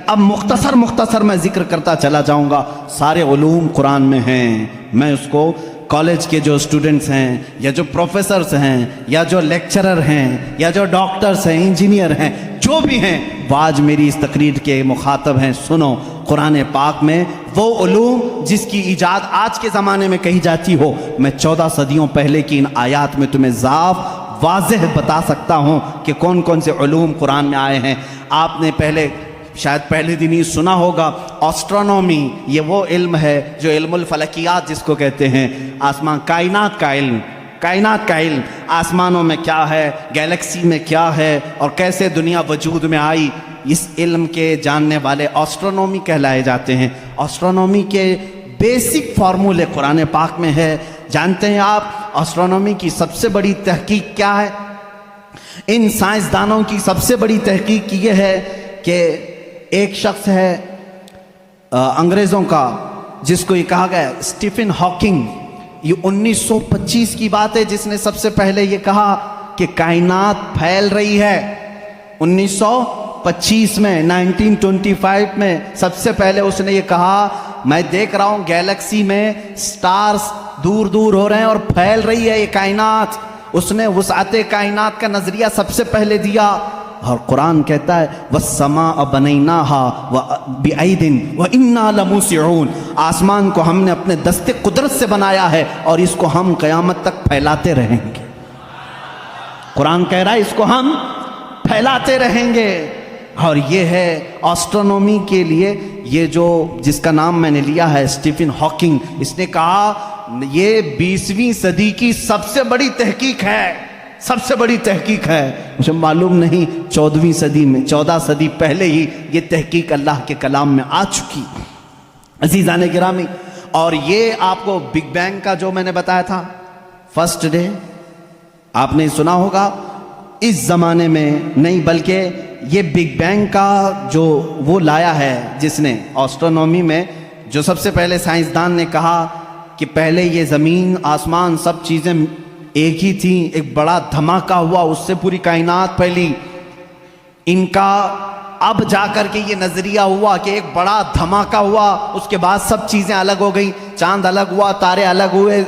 اب مختصر میں ذکر کرتا چلا جاؤں گا. سارے علوم قرآن میں ہیں. میں اس کو کالج کے جو اسٹوڈنٹس ہیں یا جو پروفیسرز ہیں یا جو لیکچرر ہیں یا جو ڈاکٹرز ہیں انجینئر ہیں جو بھی ہیں وہ آج میری اس تقریر کے مخاطب ہیں. سنو, قرآن پاک میں وہ علوم جس کی ایجاد آج کے زمانے میں کہی جاتی ہو, میں 14 صدیوں پہلے کی ان آیات میں تمہیں واضح بتا سکتا ہوں کہ کون کون سے علوم قرآن میں آئے ہیں. آپ نے شاید پہلے دن ہی سنا ہوگا آسٹرونومی. یہ وہ علم ہے جو علم الفلکیات جس کو کہتے ہیں, آسمان کائنات کا علم, آسمانوں میں کیا ہے, گیلیکسی میں کیا ہے اور کیسے دنیا وجود میں آئی, اس علم کے جاننے والے آسٹرونومی کہلائے جاتے ہیں. آسٹرونومی کے بیسک فارمولے قرآن پاک میں ہے. جانتے ہیں آپ آسٹرونومی کی سب سے بڑی تحقیق کیا ہے؟ ان سائنسدانوں کی سب سے بڑی تحقیق یہ ہے کہ ایک شخص ہے انگریزوں کا جس کو یہ کہا گیا اسٹیفن ہاکنگ. یہ 1925 کی بات ہے جس نے سب سے پہلے یہ کہا کہ کائنات پھیل رہی ہے. 1925 میں 1925 میں سب سے پہلے اس نے یہ کہا میں دیکھ رہا ہوں گیلیکسی میں سٹارز دور دور ہو رہے ہیں اور پھیل رہی ہے یہ کائنات. اس نے وسعت کائنات کا نظریہ سب سے پہلے دیا. اور قرآن کہتا ہے وَالسَّمَاءَ بَنَيْنَاهَا بِأَيْدٍ وَإِنَّا لَمُوسِعُونَ, آسمان کو ہم نے اپنے دست قدرت سے بنایا ہے اور اس کو ہم قیامت تک پھیلاتے رہیں گے. قرآن کہہ رہا ہے اس کو ہم پھیلاتے رہیں گے. اور یہ ہے آسٹرونومی کے لیے یہ جو جس کا نام میں نے لیا ہے اسٹیفن ہاکنگ, اس نے کہا یہ 20ویں صدی کی سب سے بڑی تحقیق ہے, سب سے بڑی تحقیق ہے. مجھے معلوم نہیں 14ویں صدی میں 14 صدی پہلے ہی یہ تحقیق اللہ کے کلام میں آ چکی. عزیزان گرامی, اور یہ آپ کو بگ بینگ کا جو میں نے بتایا تھا فرسٹ ڈے آپ نے سنا ہوگا. اس زمانے میں نہیں بلکہ یہ بگ بینگ کا جو وہ لایا ہے جس نے آسٹرونومی میں جو سب سے پہلے سائنسدان نے کہا کہ پہلے یہ زمین آسمان سب چیزیں ایک ہی تھیں, ایک بڑا دھماکہ ہوا اس سے پوری کائنات پھیلی. ان کا اب جا کر کے یہ نظریہ ہوا کہ ایک بڑا دھماکہ ہوا, اس کے بعد سب چیزیں الگ ہو گئیں, چاند الگ ہوا, تارے الگ ہوئے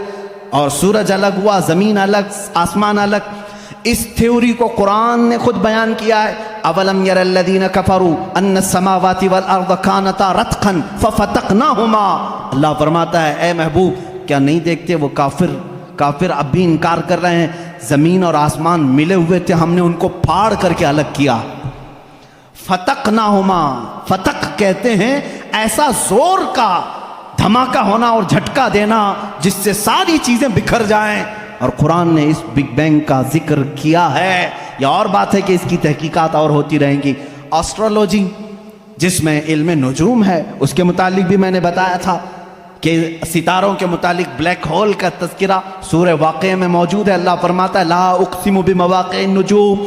اور سورج الگ ہوا, زمین الگ, آسمان الگ. اس تھیوری کو قرآن نے خود بیان کیا ہے. اولم یر الذین کفروا ان السماوات والارض کانتا رتقا ففتقناہما. اللہ فرماتا ہے اے محبوب کیا نہیں دیکھتے وہ کافر اب بھی انکار کر رہے ہیں, زمین اور آسمان ملے ہوئے تھے, ہم نے ان کو پھاڑ کر کے الگ کیا. فتقناہما, فتق کہتے ہیں ایسا زور کا دھماکہ ہونا اور جھٹکا دینا جس سے ساری چیزیں بکھر جائیں. اور قرآن نے اس بگ بینگ کا ذکر کیا ہے. یہ اور بات ہے کہ اس کی تحقیقات اور ہوتی رہیں گی. آسٹرولوجی جس میں علم نجوم ہے اس کے متعلق بھی میں نے بتایا تھا کہ ستاروں کے متعلق بلیک ہول کا تذکرہ سورہ واقعہ میں موجود ہے. اللہ فرماتا ہے لا اقسم بمواقع النجوم,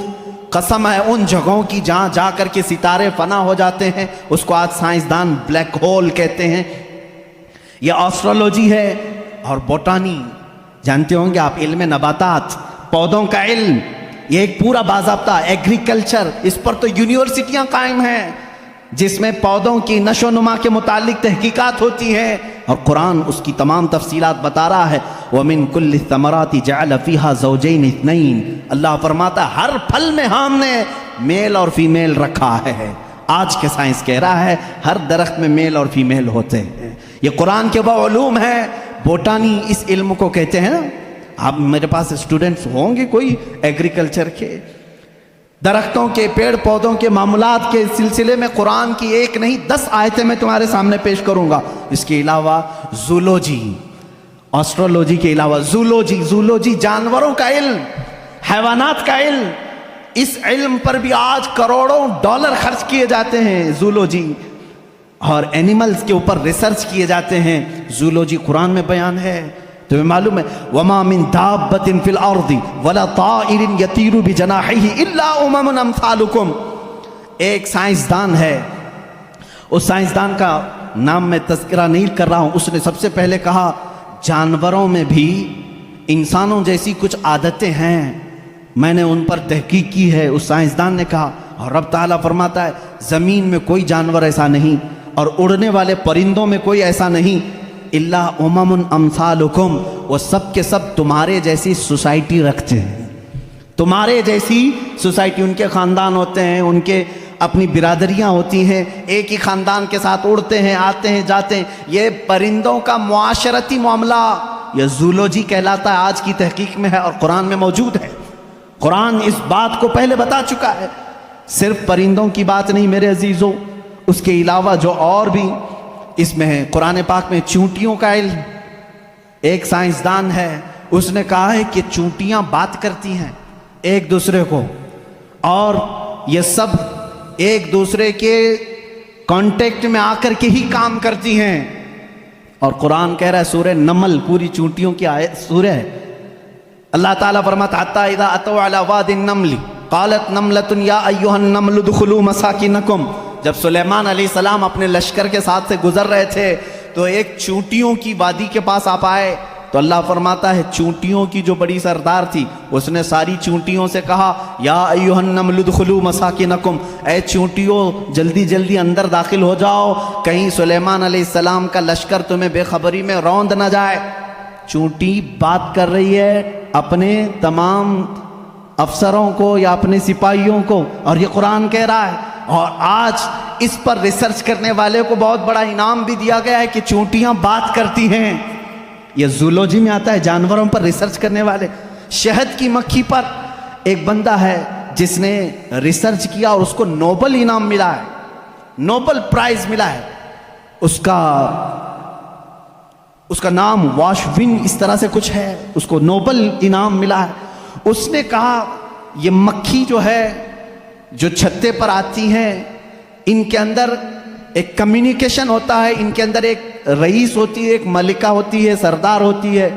قسم ہے ان جگہوں کی جہاں جا کر کے ستارے فنا ہو جاتے ہیں, اس کو آج سائنسدان بلیک ہول کہتے ہیں. یہ آسٹرولوجی ہے. اور بوٹانی جانتے ہوں گے آپ, علم نباتات, پودوں کا علم, یہ ایک پورا باضابطہ ایگریکلچر, اس پر تو یونیورسٹیاں قائم ہیں جس میں پودوں کی نشو و نما کے متعلق تحقیقات ہوتی ہیں. اور قرآن اس کی تمام تفصیلات بتا رہا ہے. وَمِن كُلِّ الثَّمَرَاتِ جَعَلَ فِيهَا زَوْجَيْنِ اثْنَيْنِ. اللہ فرماتا ہے ہر پھل میں ہم نے میل اور فیمیل رکھا ہے. آج کے سائنس کہہ رہا ہے ہر درخت میں میل اور فیمیل ہوتے ہیں. یہ قرآن کے وہ علوم ہیں. بوٹانی اس علم کو کہتے ہیں نا. اب میرے پاس اسٹوڈنٹس ہوں گے کوئی ایگریکلچر کے, درختوں کے, پیڑ پودوں کے معاملات کے سلسلے میں قرآن کی ایک نہیں 10 آیتیں میں تمہارے سامنے پیش کروں گا. اس کے علاوہ زولوجی, آسٹرولوجی کے علاوہ زولوجی جانوروں کا علم, حیوانات کا علم. اس علم پر بھی آج کروڑوں ڈالر خرچ کیے جاتے ہیں. زولوجی اور اینیملز کے اوپر ریسرچ کیے جاتے ہیں. زولوجی قرآن میں بیان ہے. تمہیں معلوم ہے وَمَا مِن دَابَّةٍ فِي الْأَرْضِ وَلَا طَائِرٍ يَطِيرُ بِجَنَاحِهِ إِلَّا أُمَمٌ أَمْثَالُكُمْ. ایک سائنسدان ہے, اس سائنسدان کا نام میں تذکرہ نہیں کر رہا ہوں, اس نے سب سے پہلے کہا جانوروں میں بھی انسانوں جیسی کچھ عادتیں ہیں, میں نے ان پر تحقیق کی ہے. اس سائنسدان نے کہا اور رب تعالیٰ فرماتا ہے زمین میں کوئی جانور ایسا نہیں اور اڑنے والے پرندوں میں کوئی ایسا نہیں، الا امم امثالکم، وہ سب کے سب تمہارے جیسی سوسائٹی رکھتے ہیں، تمہارے جیسی سوسائٹی، ان کے خاندان ہوتے ہیں، ان کے اپنی برادریاں ہوتی ہیں، ایک ہی خاندان کے ساتھ اڑتے ہیں، آتے ہیں جاتے ہیں۔ یہ پرندوں کا معاشرتی معاملہ یہ زولوجی کہلاتا ہے، آج کی تحقیق میں ہے اور قرآن میں موجود ہے۔ قرآن اس بات کو پہلے بتا چکا ہے، صرف پرندوں کی بات نہیں میرے عزیزوں، اس کے علاوہ جو اور بھی اس میں ہے۔ قرآن پاک میں چونٹیوں کا علم، ایک سائنسدان ہے، اس نے کہا ہے کہ چونٹیاں بات کرتی ہیں ایک دوسرے کو، اور یہ سب ایک دوسرے کے کانٹیکٹ میں آ کر کے ہی کام کرتی ہیں۔ اور قرآن کہہ رہا ہے، سورہ نمل پوری چونٹیوں کی آیت سورہ ہے، اللہ تعالیٰ فرماتا حتی اذا اتوا علی واد النمل قالت نملۃ یا ایھا النمل ادخلوا مساکنکم، جب سلیمان علیہ السلام اپنے لشکر کے ساتھ سے گزر رہے تھے تو ایک چونٹیوں کی وادی کے پاس آپ آئے، تو اللہ فرماتا ہے چونٹیوں کی جو بڑی سردار تھی اس نے ساری چونٹیوں سے کہا یا ایھا النمل ادخلوا مساکنکم، اے چونٹیوں جلدی جلدی اندر داخل ہو جاؤ، کہیں سلیمان علیہ السلام کا لشکر تمہیں بے خبری میں روند نہ جائے۔ چونٹی بات کر رہی ہے اپنے تمام افسروں کو یا اپنے سپاہیوں کو، اور یہ قرآن کہہ رہا ہے۔ اور آج اس پر ریسرچ کرنے والے کو بہت بڑا انعام بھی دیا گیا ہے کہ چونٹیاں بات کرتی ہیں، یہ زولوجی میں آتا ہے، جانوروں پر ریسرچ کرنے والے۔ شہد کی مکھی پر ایک بندہ ہے جس نے ریسرچ کیا اور اس کو نوبل انعام ملا ہے، نوبل پرائز ملا ہے، اس کا نام واشوین اس طرح سے کچھ ہے، اس کو نوبل انعام ملا ہے۔ اس نے کہا یہ مکھی جو ہے جو چھتے پر آتی ہیں، ان کے اندر ایک کمیونیکیشن ہوتا ہے، ان کے اندر ایک رئیس ہوتی ہے، ایک ملکہ ہوتی ہے، سردار ہوتی ہے۔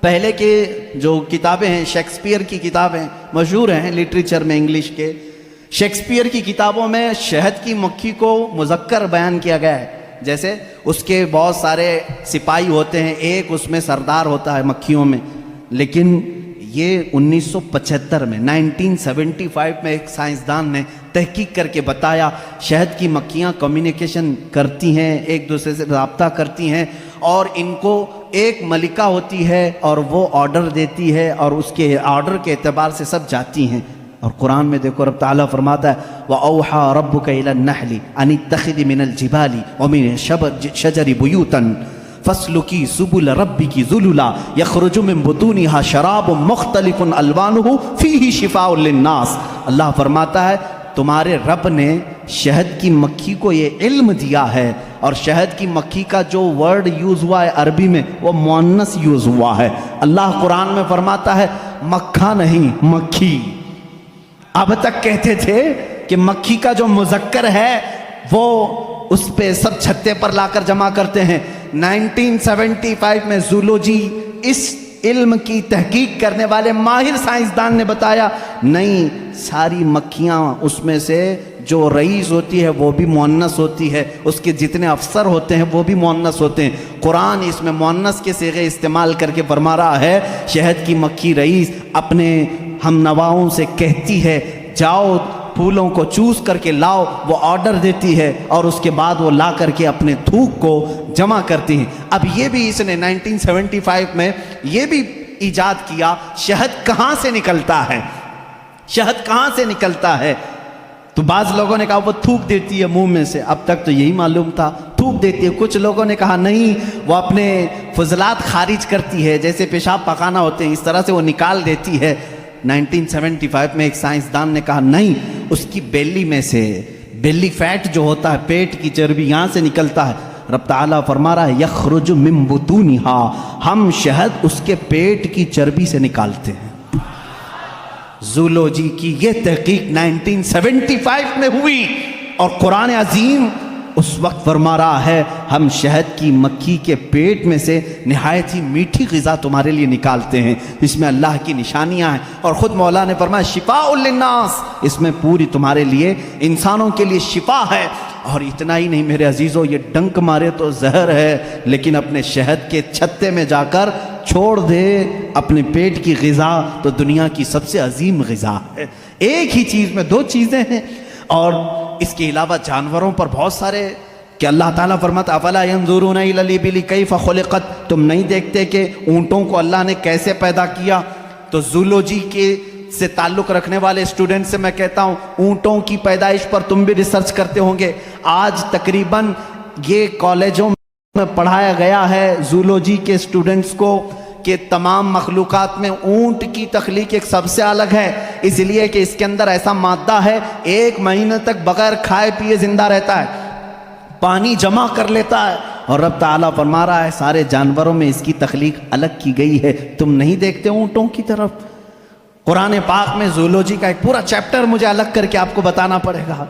پہلے کے جو کتابیں ہیں، شیکسپیئر کی کتابیں مشہور ہیں لٹریچر میں انگلش کے، شیکسپیئر کی کتابوں میں شہد کی مکھی کو مذکر بیان کیا گیا ہے، جیسے اس کے بہت سارے سپاہی ہوتے ہیں، ایک اس میں سردار ہوتا ہے مکھیوں میں۔ لیکن یہ 1975 میں 1975 میں ایک سائنسدان نے تحقیق کر کے بتایا شہد کی مکھیاں کمیونیکیشن کرتی ہیں، ایک دوسرے سے رابطہ کرتی ہیں، اور ان کو ایک ملکہ ہوتی ہے اور وہ آرڈر دیتی ہے اور اس کے آرڈر کے اعتبار سے سب جاتی ہیں۔ اور قرآن میں دیکھو رب تعالیٰ فرماتا ہے وَأَوْحَى رَبُّكَ إِلَى النَّحْلِ أَنِ اتَّخِذِ مِنَ الْجِبَالِ وَمِنَ الشَّجَرِ بُيُوتًا فَاسْلُكِي سُبُلَ رَبِّكِ ذُلُلًا يَخْرُجُ مِن بُطُونِهَا شَرَابٌ مُخْتَلِفٌ أَلْوَانُهُ فِيهِ شِفَاءٌ لِلنَّاسِ۔ اللہ فرماتا ہے تمہارے رب نے شہد کی مکھی کو یہ علم دیا ہے، اور شہد کی مکھی کا جو ورڈ یوز ہوا ہے عربی میں وہ مؤنث یوز ہوا ہے۔ اللہ قرآن میں فرماتا ہے مکھا نہیں مکھی۔ اب تک کہتے تھے کہ مکھی کا جو مذکر ہے وہ اس پہ سب چھتے پر لا کر جمع کرتے ہیں۔ 1975 میں زولوجی اس علم کی تحقیق کرنے والے ماہر سائنسدان نے بتایا نہیں، ساری مکھیاں اس میں سے جو رئیس ہوتی ہے وہ بھی مؤنث ہوتی ہے، اس کے جتنے افسر ہوتے ہیں وہ بھی مؤنث ہوتے ہیں۔ قرآن اس میں مؤنث کے صیغے استعمال کر کے فرما رہا ہے شہد کی مکھی رئیس اپنے ہم نواؤں سے کہتی ہے جاؤ پھولوں کو چوز کر کے لاؤ، وہ آرڈر دیتی ہے اور اس کے بعد وہ لا کر کے اپنے تھوک کو جمع کرتی ہیں۔ اب یہ بھی اس نے 1975 میں یہ بھی ایجاد کیا شہد کہاں سے نکلتا ہے، شہد کہاں سے نکلتا ہے۔ تو بعض لوگوں نے کہا وہ تھوک دیتی ہے منہ میں سے، اب تک تو یہی معلوم تھا تھوک دیتی ہے۔ کچھ لوگوں نے کہا نہیں وہ اپنے فضلات خارج کرتی ہے، جیسے پیشاب پخانہ ہوتے ہیں اس طرح سے وہ نکال دیتی ہے۔ 1975 میں ایک سائنسدان نے کہا نہیں، اس کی بیلی میں سے، بیلی فیٹ جو ہوتا ہے پیٹ کی چربی یہاں سے نکلتا ہے۔ رب تعالیٰ فرما رہا ہے یخرج من بطونها، ہم شہد اس کے پیٹ کی چربی سے نکالتے ہیں۔ زولوجی کی یہ تحقیق 1975 میں ہوئی، اور قرآن عظیم اس وقت فرما رہا ہے ہم شہد کی مکھی کے پیٹ میں سے نہایت ہی میٹھی غذا تمہارے لیے نکالتے ہیں، اس میں اللہ کی نشانیاں ہیں، اور خود مولا نے فرمایا شفاء للناس، اس میں پوری تمہارے لیے انسانوں کے لیے شفا ہے۔ اور اتنا ہی نہیں میرے عزیزو، یہ ڈنک مارے تو زہر ہے، لیکن اپنے شہد کے چھتے میں جا کر چھوڑ دے اپنے پیٹ کی غذا تو دنیا کی سب سے عظیم غذا ہے۔ ایک ہی چیز میں دو چیزیں ہیں. اور اس کے علاوہ جانوروں پر بہت سارے کہ اللہ تعالیٰ فرماتا افلا ینظرون الی الابل کیف خلقت، تم نہیں دیکھتے کہ اونٹوں کو اللہ نے کیسے پیدا کیا. تو زولوجی کے سے تعلق رکھنے والے اسٹوڈنٹ سے میں کہتا ہوں اونٹوں کی پیدائش پر تم بھی ریسرچ کرتے ہوں گے. آج تقریباً یہ کالجوں میں پڑھایا گیا ہے زولوجی کے اسٹوڈنٹس کو کہ تمام مخلوقات میں اونٹ کی تخلیق ایک سب سے الگ ہے، اس لیے کہ اس کے اندر ایسا مادہ ہے 1 مہینے تک بغیر کھائے پیے زندہ رہتا ہے، پانی جمع کر لیتا ہے. اور رب تعالیٰ فرما رہا ہے سارے جانوروں میں اس کی تخلیق الگ کی گئی ہے، تم نہیں دیکھتے اونٹوں کی طرف. قرآن پاک میں زولوجی کا ایک پورا چیپٹر مجھے الگ کر کے آپ کو بتانا پڑے گا.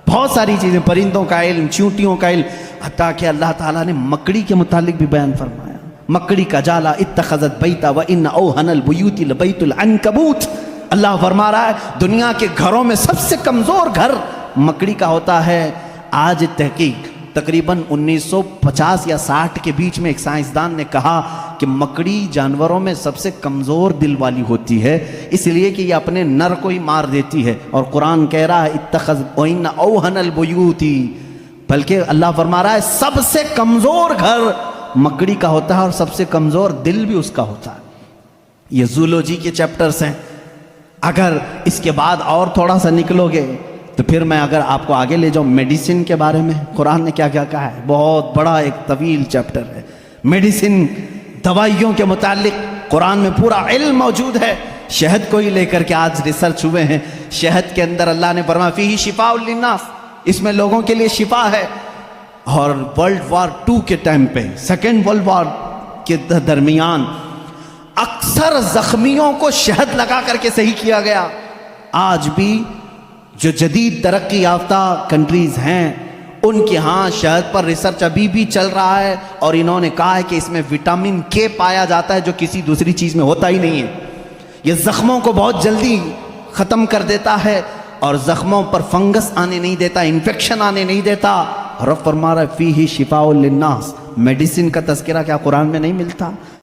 بہت ساری چیزیں، پرندوں کا علم، چیونٹیوں کا علم، حتیٰ کہ اللہ تعالیٰ نے مکڑی کے متعلق بھی بیان فرمایا. مکڑی کا جالا اتخذت بیتا وان اوہن البیوت لبیت العنکبوت. اللہ فرما رہا ہے دنیا کے گھروں میں سب سے کمزور گھر مکڑی کا ہوتا ہے. آج تحقیق تقریباً 1950 یا 60 کے بیچ میں ایک سائنسدان نے کہا کہ مکڑی جانوروں میں سب سے کمزور دل والی ہوتی ہے، اس لیے کہ یہ اپنے نر کو ہی مار دیتی ہے. اور قرآن کہہ رہا ہے اتخذ وان اوہن البیوت، بلکہ اللہ فرما رہا ہے سب سے کمزور گھر مکڑی کا ہوتا ہے اور سب سے کمزور دل بھی اس کا ہوتا ہے. یہ زولوجی کے چیپٹرز ہیں. اگر اس کے بعد اور تھوڑا سا نکلو گے تو پھر میں اگر آپ کو آگے لے جاؤں میڈیسن کے بارے میں قرآن نے کیا کیا کہا ہے، بہت بڑا ایک طویل چیپٹر ہے. میڈیسن، دوائیوں کے متعلق قرآن میں پورا علم موجود ہے. شہد کو ہی لے کر کے آج ریسرچ ہوئے ہیں. شہد کے اندر اللہ نے فرمایا فیہ شفاء للناس، اس میں لوگوں کے لیے شفا ہے. اور ورلڈ وار 2 کے ٹائم پہ، سیکنڈ ورلڈ وار کے درمیان اکثر زخمیوں کو شہد لگا کر کے صحیح کیا گیا. آج بھی جو جدید ترقی یافتہ کنٹریز ہیں ان کے ہاں شہد پر ریسرچ ابھی بھی چل رہا ہے، اور انہوں نے کہا ہے کہ اس میں وٹامن کے پایا جاتا ہے جو کسی دوسری چیز میں ہوتا ہی نہیں ہے. یہ زخموں کو بہت جلدی ختم کر دیتا ہے اور زخموں پر فنگس آنے نہیں دیتا، انفیکشن آنے نہیں دیتا. رب فرما رہا ہے فیہ شفاء للناس. میڈیسن کا تذکرہ کیا قرآن میں نہیں ملتا؟